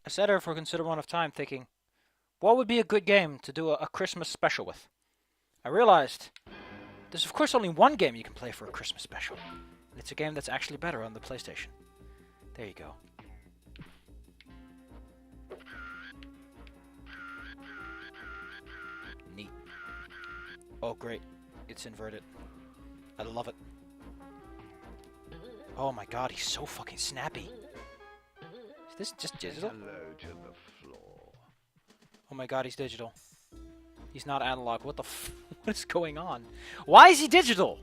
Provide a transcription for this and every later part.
I sat here for a considerable amount of time thinking, what would be a good game to do a Christmas special with? I realized there's of course only one game you can play for a Christmas special. And it's a game that's actually better on the PlayStation. There you go. Neat. Oh great, it's inverted. I love it. Oh my god, he's so fucking snappy. Is this just digital? Hello to the floor. Oh my god, he's digital. He's not analog. What the what is going on? Why is he digital?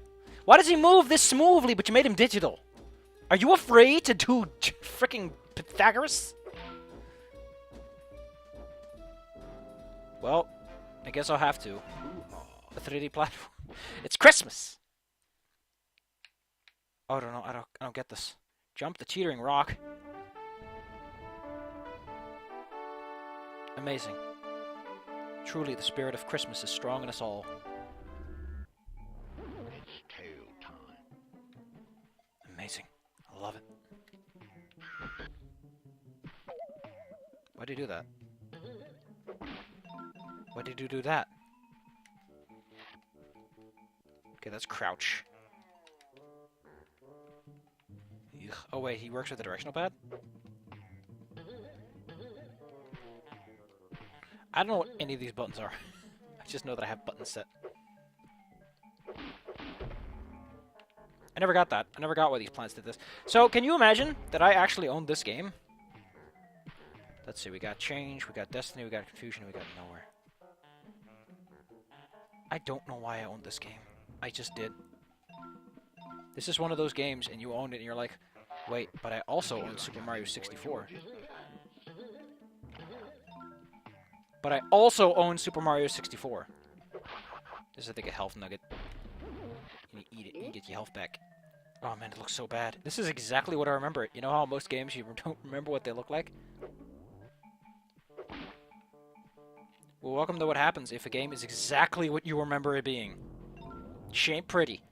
Why does he move this smoothly, but you made him digital? Are you afraid to do freaking Pythagoras? Well, I guess I'll have to. A 3D platform. It's Christmas! Oh, no, I don't get this. Jump the teetering rock. Amazing. Truly, the spirit of Christmas is strong in us all. It's tail time. Amazing. I love it. Why did you do that? Why did you do that? Okay, that's crouch. Ugh. Oh wait, he works with the directional pad? I don't know what any of these buttons are. I just know that I have buttons set. I never got that. I never got why these plants did this. So, can you imagine that I actually owned this game? Let's see, we got Change, we got Destiny, we got Confusion, we got Nowhere. I don't know why I owned this game. I just did. This is one of those games, and you owned it, and you're like, wait, but I also own Super Mario 64. But I also own Super Mario 64. This is, I think, a health nugget. You eat it, and you get your health back. Oh man, it looks so bad. This is exactly what I remember. You know how most games you don't remember what they look like? Well, welcome to what happens if a game is exactly what you remember it being. She ain't pretty.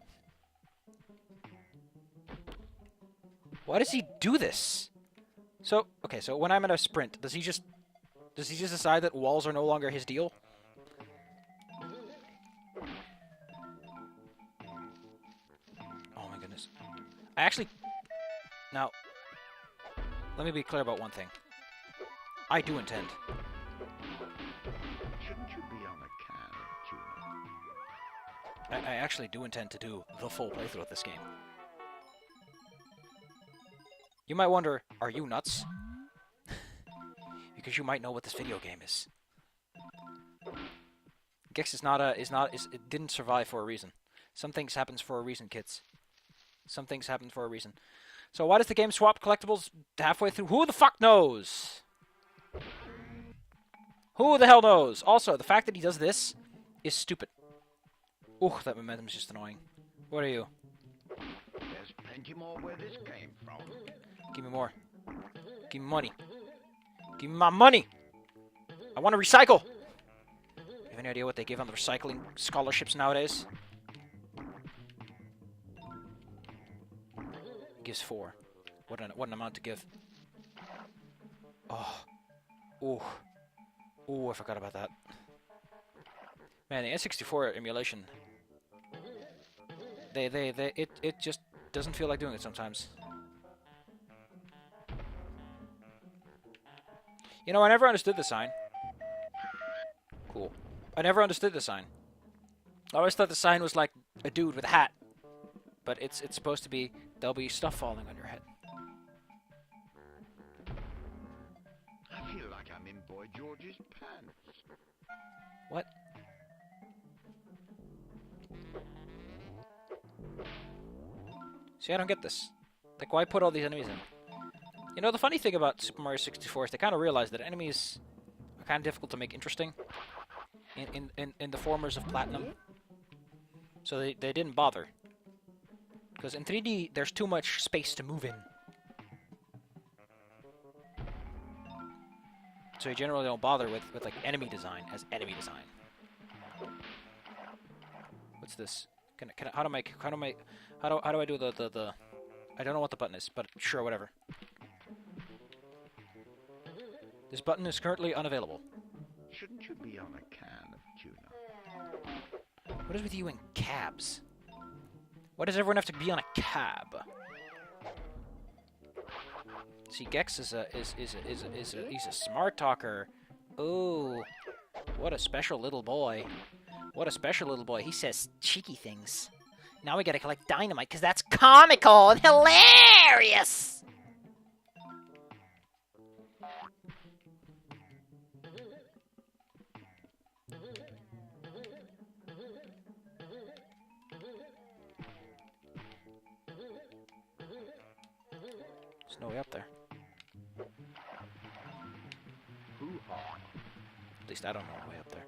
Why does he do this? So, okay, so when I'm in a sprint, does he just decide that walls are no longer his deal? Oh my goodness. I actually... Now, let me be clear about one thing. I do intend. Shouldn't you be on a can of tuna? I actually do intend to do the full playthrough of this game. You might wonder, are you nuts? Because you might know what this video game is. Gex it didn't survive for a reason. Some things happen for a reason, kids. Some things happen for a reason. So why does the game swap collectibles halfway through? Who the fuck knows? Who the hell knows? Also, the fact that he does this is stupid. Ooh, that momentum is just annoying. What are you? There's plenty more where this came from. Give me more. Give me money. Give me my money! I want to recycle! You have any idea what they give on the recycling scholarships nowadays? It gives 4. What an amount to give. Oh. Ooh. Ooh, I forgot about that. Man, the N64 emulation... It just doesn't feel like doing it sometimes. You know, I never understood the sign. Cool. I never understood the sign. I always thought the sign was like a dude with a hat. But it's supposed to be, there'll be stuff falling on your head. I feel like I'm in Boy George's pants. What? See, I don't get this. Like, why put all these enemies in? You know, the funny thing about Super Mario 64 is they kind of realized that enemies are kind of difficult to make interesting in the formers of Platinum. So they didn't bother. Because in 3D, there's too much space to move in. So you generally don't bother with like enemy design as enemy design. What's this? How do I do the I don't know what the button is, but sure, whatever. This button is currently unavailable. Shouldn't you be on a can of tuna? What is with you and cabs? Why does everyone have to be on a cab? See, Gex is he's a smart talker. Ooh, what a special little boy. What a special little boy. He says cheeky things. Now we gotta collect dynamite because that's comical and hilarious. There's no way up there. At least I don't know the way up there.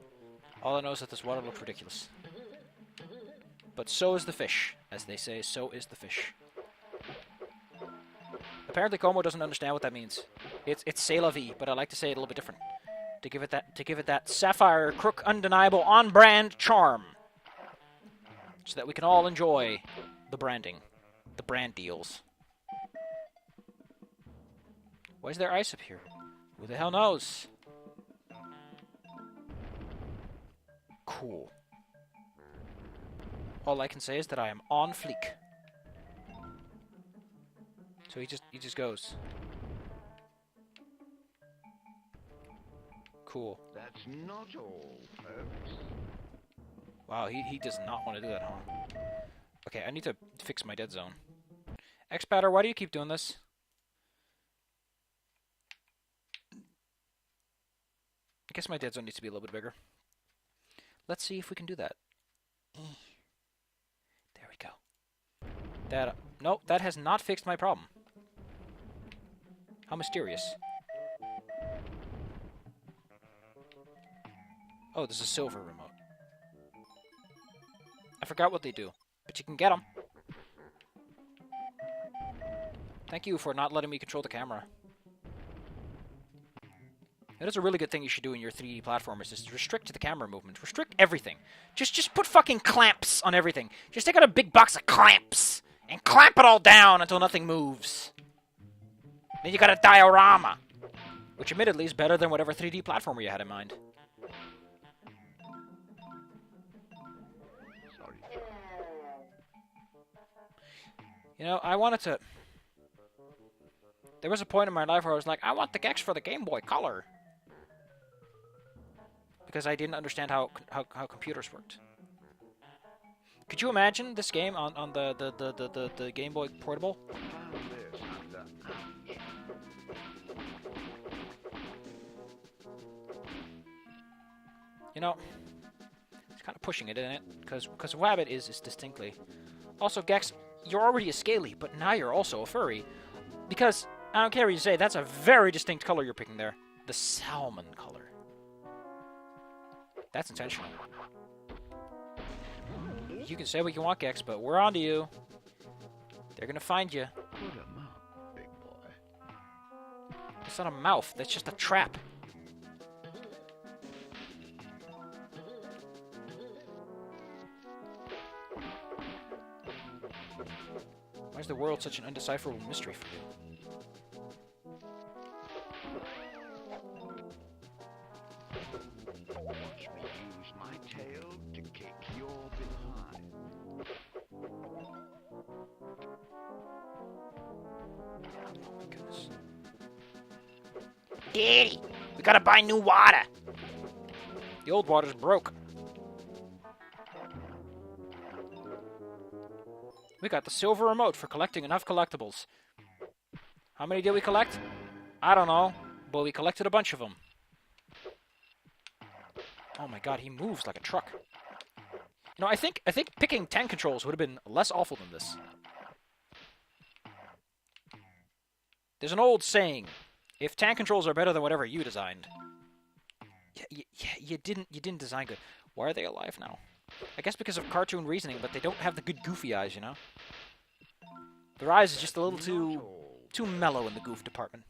All I know is that this water looks ridiculous. But so is the fish. As they say, so is the fish. Apparently Como doesn't understand what that means. It's c'est la vie, but I like to say it a little bit different. To give it that sapphire, crook, undeniable, on-brand charm. So that we can all enjoy the branding. The brand deals. Why is there ice up here? Who the hell knows? Cool. All I can say is that I am on fleek. So he just goes. Cool. That's not all, folks. Wow, he does not want to do that, huh? Okay, I need to fix my dead zone. X-Patter, why do you keep doing this? I guess my dead zone needs to be a little bit bigger. Let's see if we can do that. There we go. That nope, that has not fixed my problem. How mysterious. Oh, there's a silver remote. I forgot what they do, but you can get them. Thank you for not letting me control the camera. That is a really good thing you should do in your 3D platformers, is to restrict the camera movement. Restrict everything. Just put fucking clamps on everything. Just take out a big box of clamps and clamp it all down until nothing moves. Then you got a diorama, which admittedly is better than whatever 3D platformer you had in mind. Sorry. You know, I wanted to... There was a point in my life where I was like, I want the Gex for the Game Boy Color. Because I didn't understand how computers worked. Could you imagine this game on the Game Boy Portable? Found this under ouch. You know, it's kind of pushing it, isn't it? Because Wabbit is distinctly. Also, Gex, you're already a scaly, but now you're also a furry. Because, I don't care what you say, that's a very distinct color you're picking there. The salmon color. That's intentional. You can say what you want, Gex, but we're on to you. They're gonna find you. Put 'em up, big boy. It's not a mouth, that's just a trap. Why is the world such an undecipherable mystery for you? Watch me use my tail to kick your behind. Oh my goodness. Daddy, we gotta buy new water. The old water's broke. We got the silver remote for collecting enough collectibles. How many did we collect? I don't know, but we collected a bunch of them. Oh my god, he moves like a truck. You know, I think picking tank controls would have been less awful than this. There's an old saying: if tank controls are better than whatever you designed, you didn't design good. Why are they alive now? I guess because of cartoon reasoning, but they don't have the good goofy eyes, you know? Their eyes are just a little too mellow in the goof department.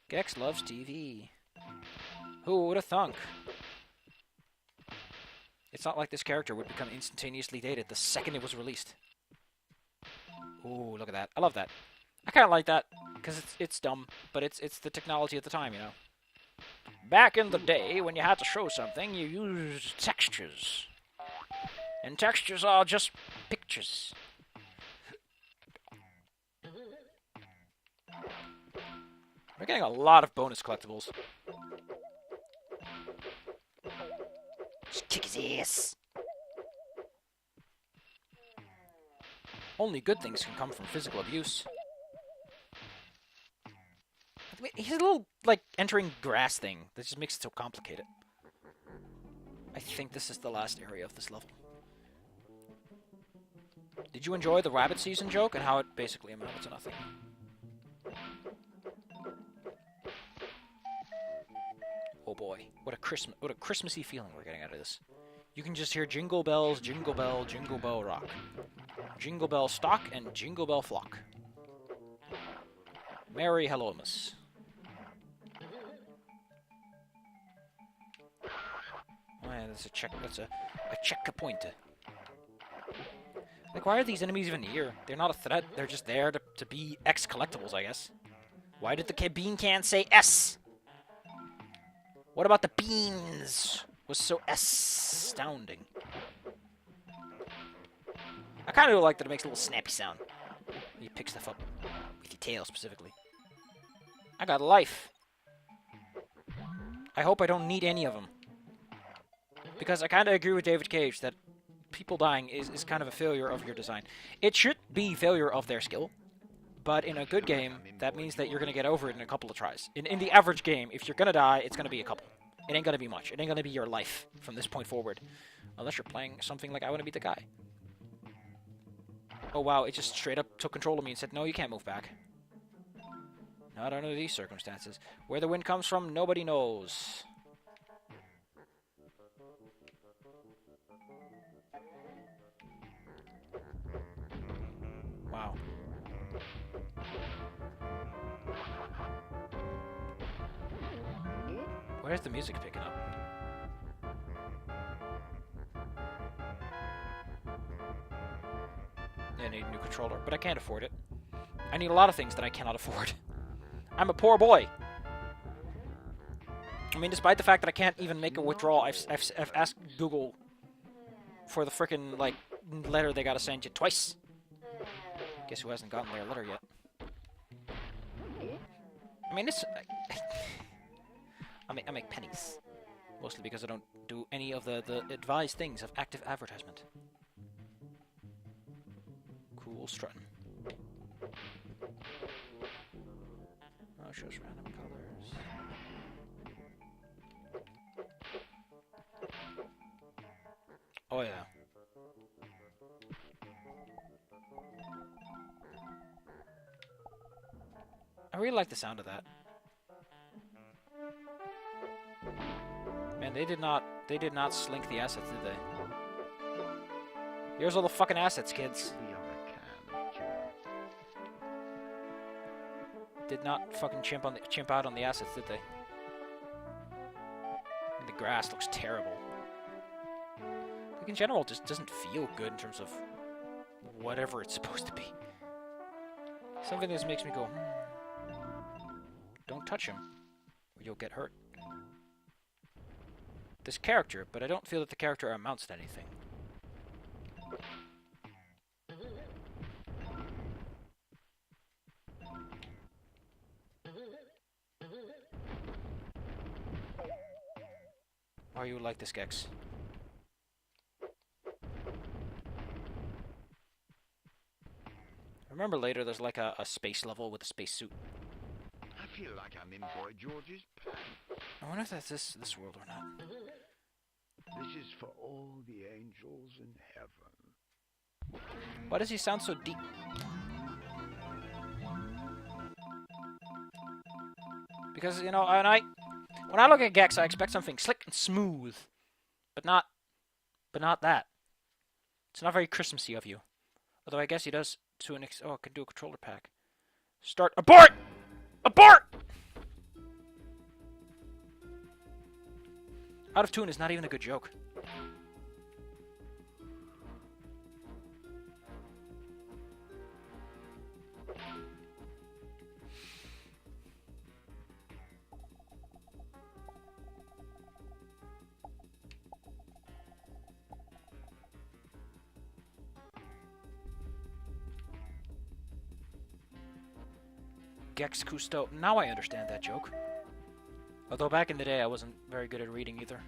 Gex loves TV. Who would have thunk? It's not like this character would become instantaneously dated the second it was released. Ooh, look at that. I love that. I kind of like that. because it's dumb, but it's the technology at the time, you know. Back in the day, when you had to show something, you used textures. And textures are just pictures. We're getting a lot of bonus collectibles. Just kick his ass. Only good things can come from physical abuse. He's a little, like, entering grass thing. That just makes it so complicated. I think this is the last area of this level. Did you enjoy the rabbit season joke and how it basically amounted to nothing? Oh boy, what a Christmassy feeling we're getting out of this. You can just hear jingle bells, jingle bell, jingle bell rock. Jingle bell stock and jingle bell flock. Merry Hellomas. Oh yeah, that's a checkpoint. Like, why are these enemies even here? They're not a threat, they're just there to be X collectibles, I guess. Why did the bean can say S? What about the beans? Was so astounding. I kind of like that it makes a little snappy sound. You pick stuff up with your tail, specifically. I got life. I hope I don't need any of them. Because I kind of agree with David Cage that people dying is kind of a failure of your design. It should be failure of their skill. But in a good game, that means that you're going to get over it in a couple of tries. In the average game, if you're going to die, it's going to be a couple. It ain't going to be much. It ain't going to be your life from this point forward. Unless you're playing something like I Want to Be the Guy. Oh wow, it just straight up took control of me and said, no, you can't move back. Not under these circumstances. Where the wind comes from, nobody knows. Wow. Where's the music picking up? Yeah, I need a new controller, but I can't afford it. I need a lot of things that I cannot afford. I'm a poor boy. I mean, despite the fact that I can't even make a withdrawal, I've asked Google for the frickin', like, letter they gotta send you twice. Guess who hasn't gotten their letter yet? I mean, it's... I make pennies. Mostly because I don't do any of the advised things of active advertisement. Cool strutting. Oh, it shows random colors. Oh, yeah. I really like the sound of that. Man, they did not slink the assets, did they? Here's all the fucking assets, kids. Did not fucking chimp out on the assets, did they? And the grass looks terrible. Like, in general, it just doesn't feel good in terms of whatever it's supposed to be. Something that just makes me go, don't touch him, or you'll get hurt. This character, but I don't feel that the character amounts to anything. Why are you like this, Gex? Remember later there's like a space level with a space suit. I feel like I'm in Boy George's pants. I wonder if that's this world or not. This is for all the angels in heaven. Why does he sound so deep? Because, you know, when I look at Gex, I expect something slick and smooth, but not that. It's not very Christmassy of you. Although I guess he does to an oh, I could do a controller pack. Start abort! Abort! Out of tune is not even a good joke. Gex Cousteau. Now I understand that joke. Although back in the day I wasn't very good at reading either.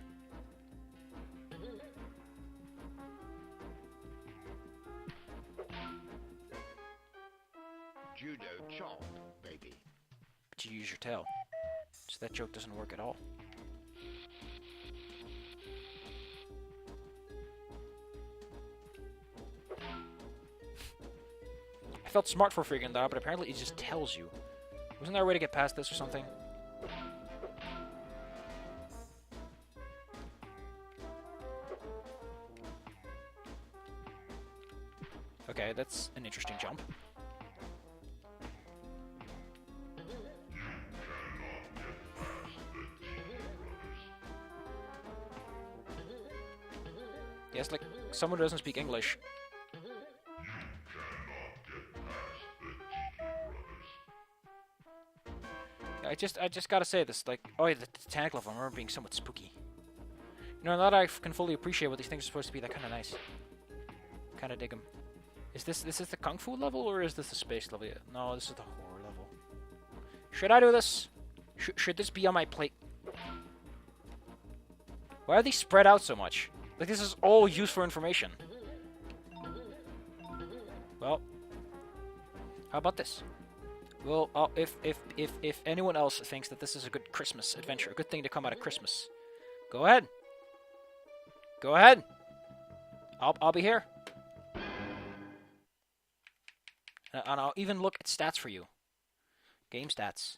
Judo chop, baby. But you use your tail. So that joke doesn't work at all. I felt smart for figuring that out, but apparently it just tells you. Wasn't there a way to get past this or something? Okay, that's an interesting jump. Yes, like someone who doesn't speak English. I just gotta say this, like, oh yeah, the Titanic level, I remember being somewhat spooky. You know, now that I can fully appreciate what these things are supposed to be, they're kind of nice. Kind of dig them. Is this the Kung Fu level, or is this the space level? No, this is the horror level. Should I do this? Should this be on my plate? Why are these spread out so much? Like, this is all useful information. Well, how about this? Well, if anyone else thinks that this is a good Christmas adventure, a good thing to come out of Christmas, go ahead. Go ahead. I'll be here. And I'll even look at stats for you. Game stats.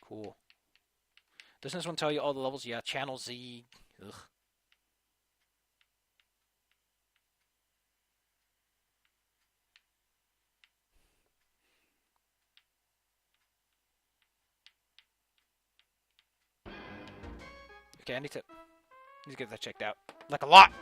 Cool. Doesn't this one tell you all the levels? Yeah, Channel Z. Ugh. Okay, I need to get that checked out. Like, a lot!